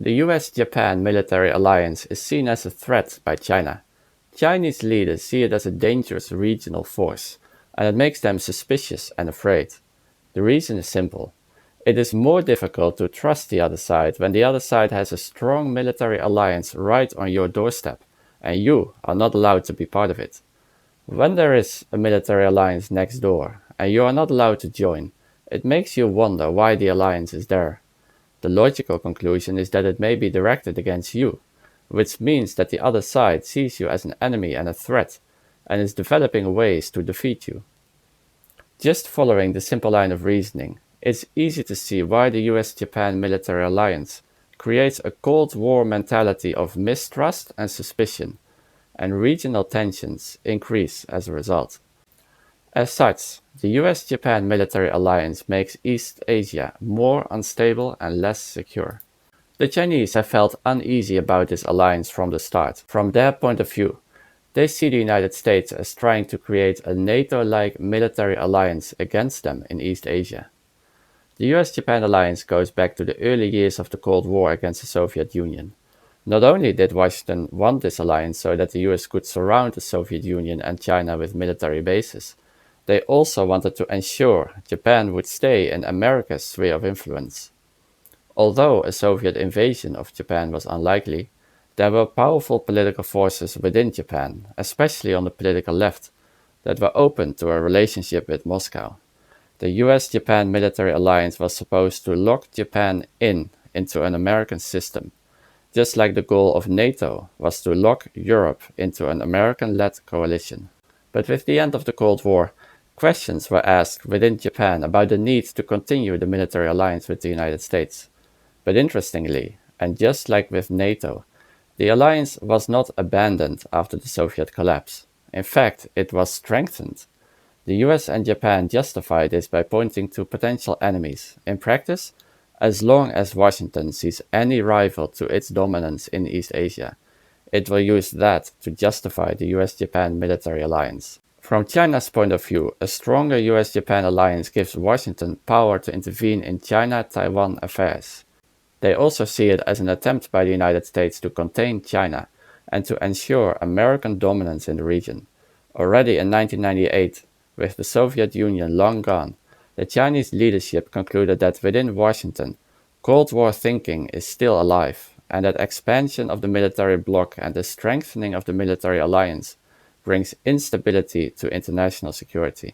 The U.S. Japan Military Alliance is seen as a threat by China. Chinese leaders see it as a dangerous regional force, and it makes them suspicious and afraid. The reason is simple. It is more difficult to trust the other side when the other side has a strong military alliance right on your doorstep, and you are not allowed to be part of it. When there is a military alliance next door, and you are not allowed to join, it makes you wonder why the alliance is there. The logical conclusion is that it may be directed against you, which means that the other side sees you as an enemy and a threat, and is developing ways to defeat you. Just following the simple line of reasoning, it's easy to see why the U.S. Japan Military Alliance creates a Cold War mentality of mistrust and suspicion, and regional tensions increase as a result. As such, the U.S. Japan Military Alliance makes East Asia more unstable and less secure. The Chinese have felt uneasy about this alliance from the start. From their point of view, they see the United States as trying to create a NATO-like military alliance against them in East Asia. The US-Japan alliance goes back to the early years of the Cold War against the Soviet Union. Not only did Washington want this alliance so that the US could surround the Soviet Union and China with military bases, they also wanted to ensure Japan would stay in America's sphere of influence. Although a Soviet invasion of Japan was unlikely, there were powerful political forces within Japan, especially on the political left, that were open to a relationship with Moscow. The US-Japan military alliance was supposed to lock Japan into an American system, just like the goal of NATO was to lock Europe into an American-led coalition. But with the end of the Cold War, questions were asked within Japan about the need to continue the military alliance with the United States. But interestingly, and just like with NATO, the alliance was not abandoned after the Soviet collapse. In fact, it was strengthened. The US and Japan justify this by pointing to potential enemies. In practice, as long as Washington sees any rival to its dominance in East Asia, it will use that to justify the US-Japan military alliance. From China's point of view, a stronger US-Japan alliance gives Washington power to intervene in China-Taiwan affairs. They also see it as an attempt by the United States to contain China and to ensure American dominance in the region. Already in 1998, with the Soviet Union long gone, the Chinese leadership concluded that within Washington, Cold War thinking is still alive, and that expansion of the military bloc and the strengthening of the military alliance brings instability to international security.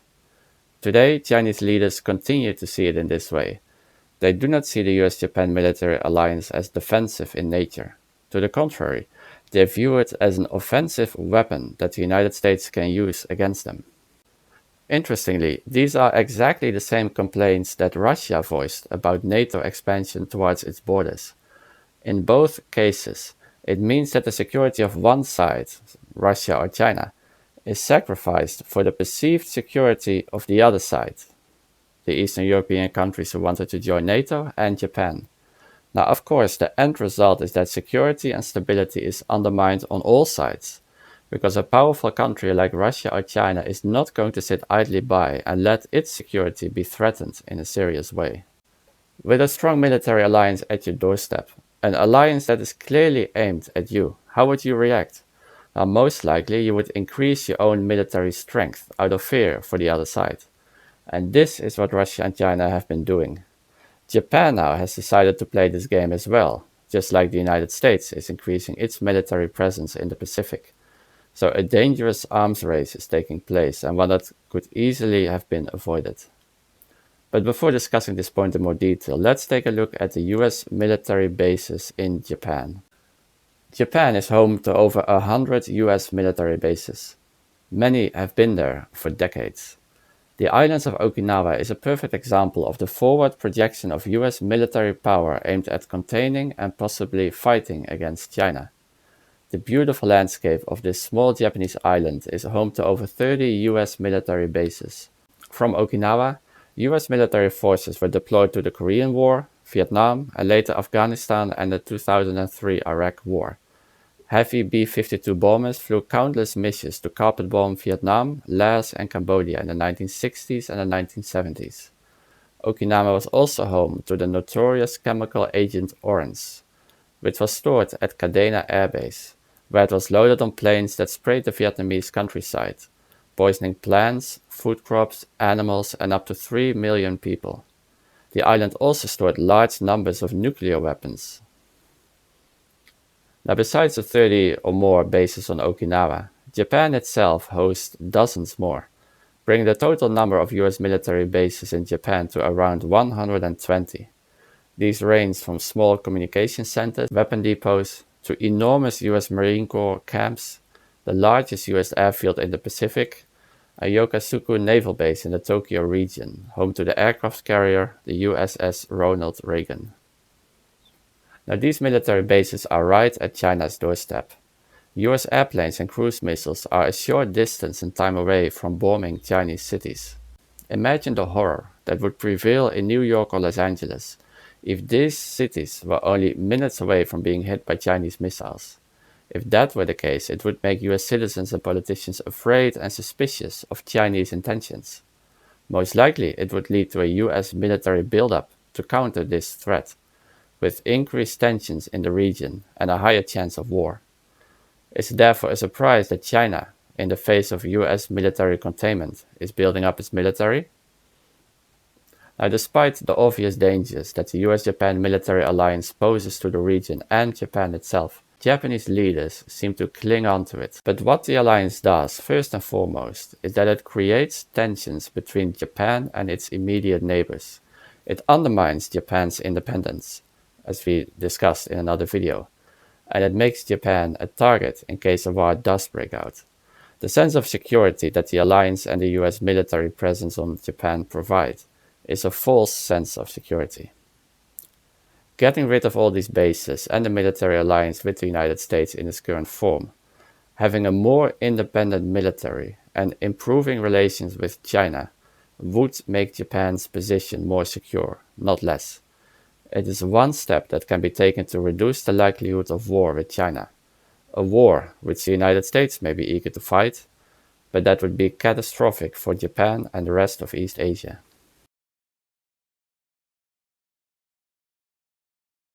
Today, Chinese leaders continue to see it in this way. They do not see the US-Japan military alliance as defensive in nature. To the contrary, they view it as an offensive weapon that the United States can use against them. Interestingly, these are exactly the same complaints that Russia voiced about NATO expansion towards its borders. In both cases, it means that the security of one side, Russia or China, is sacrificed for the perceived security of the other side, the Eastern European countries who wanted to join NATO and Japan. Now, of course, the end result is that security and stability is undermined on all sides, because a powerful country like Russia or China is not going to sit idly by and let its security be threatened in a serious way. With a strong military alliance at your doorstep, an alliance that is clearly aimed at you, how would you react? Well, most likely you would increase your own military strength out of fear for the other side. And this is what Russia and China have been doing. Japan now has decided to play this game as well, just like the United States is increasing its military presence in the Pacific. So a dangerous arms race is taking place, and one that could easily have been avoided. But before discussing this point in more detail, let's take a look at the US military bases in Japan. Japan is home to over 100 US military bases. Many have been there for decades. The islands of Okinawa is a perfect example of the forward projection of US military power aimed at containing and possibly fighting against China. The beautiful landscape of this small Japanese island is home to over 30 US military bases. From Okinawa, US military forces were deployed to the Korean War, Vietnam, and later Afghanistan and the 2003 Iraq War. Heavy B-52 bombers flew countless missions to carpet bomb Vietnam, Laos, and Cambodia in the 1960s and the 1970s. Okinawa was also home to the notorious chemical agent Orange, which was stored at Kadena Air Base, where it was loaded on planes that sprayed the Vietnamese countryside, poisoning plants, food crops, animals, and up to 3 million people. The island also stored large numbers of nuclear weapons. Now, besides the 30 or more bases on Okinawa, Japan itself hosts dozens more, bringing the total number of US military bases in Japan to around 120. These range from small communication centers, weapon depots, to enormous US Marine Corps camps, the largest US airfield in the Pacific, a Yokosuka naval base in the Tokyo region, home to the aircraft carrier, the USS Ronald Reagan. Now, these military bases are right at China's doorstep. US airplanes and cruise missiles are a short distance and time away from bombing Chinese cities. Imagine the horror that would prevail in New York or Los Angeles if these cities were only minutes away from being hit by Chinese missiles. If that were the case, it would make US citizens and politicians afraid and suspicious of Chinese intentions. Most likely, it would lead to a US military buildup to counter this threat, with increased tensions in the region and a higher chance of war. It's therefore a surprise that China, in the face of US military containment, is building up its military. Now, despite the obvious dangers that the U.S. Japan Military Alliance poses to the region and Japan itself, Japanese leaders seem to cling on to it. But what the alliance does, first and foremost, is that it creates tensions between Japan and its immediate neighbors. It undermines Japan's independence, as we discussed in another video, and it makes Japan a target in case a war does break out. The sense of security that the alliance and the US military presence on Japan provide is a false sense of security. Getting rid of all these bases and the military alliance with the United States in its current form, having a more independent military, and improving relations with China would make Japan's position more secure, not less. It is one step that can be taken to reduce the likelihood of war with China, a war which the United States may be eager to fight, but that would be catastrophic for Japan and the rest of East Asia.